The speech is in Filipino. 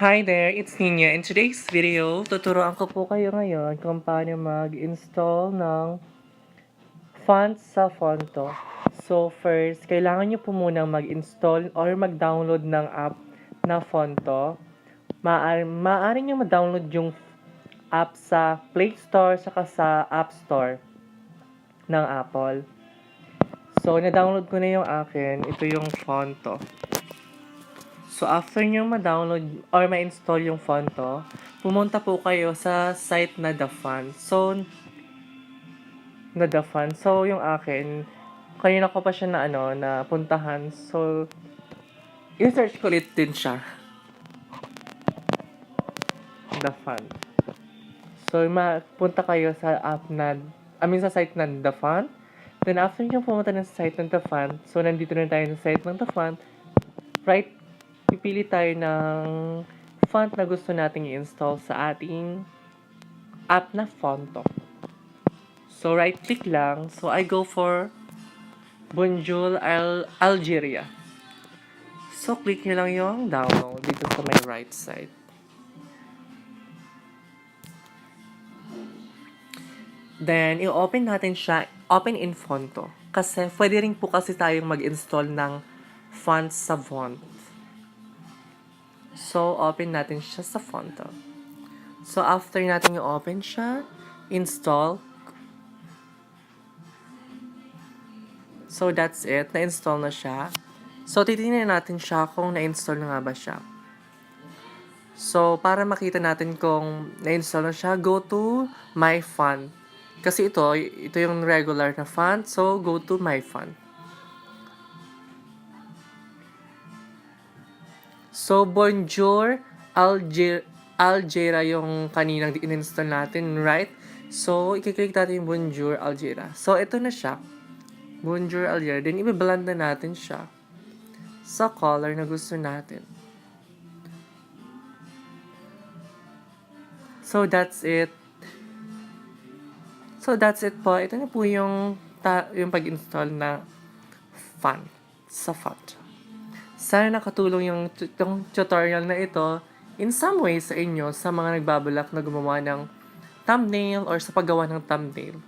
Hi there, it's Nina. In today's video, tuturuan ko po kayo ngayon kung paano mag-install ng fonts sa Phonto. So first, kailangan nyo po munang mag-install or mag-download ng app na Phonto. Maaari nyo ma-download yung app sa Play Store saka sa App Store ng Apple. So, na-download ko na yung akin. Ito yung Phonto. So, after nyo ma-download or ma-install yung Phonto, pumunta po kayo sa site na The Font. So, yung akin, kanina ko pa siya na puntahan. So, i-search ko ulit din siya. The Font. So, punta kayo sa sa site na The Font. Then, after nyo pumunta ng site ng The Font, so, nandito na tayo sa site ng The Font, pipili tayo ng font na gusto nating i-install sa ating app na Phonto. So, right-click lang. So, I go for Bonjour Algeria. So, click nyo lang yung download dito sa my right side. Then, i-open natin siya, open in Phonto. Kasi, pwede rin po kasi tayong mag-install ng fonts sa font. So, open natin siya sa Phonto. So, after natin i-open siya, install. So, that's it. Na-install na siya. So, titingnan natin siya kung na-install na nga ba siya. So, para makita natin kung na-install na siya, go to My Font. Kasi ito yung regular na font. So, go to My Font. So, Bonjour Algeria yung kaninang in-install natin, right? So, i-click natin yung Bonjour Algeria. So, ito na siya. Bonjour Algeria. Then, i-blend na natin siya sa color na gusto natin. So, that's it. Po. Ito na po yung pag-install na font sa font. Sana nakatulong yung tutorial na ito in some way sa inyo sa mga nagbabalak na gumawa ng thumbnail or sa paggawa ng thumbnail.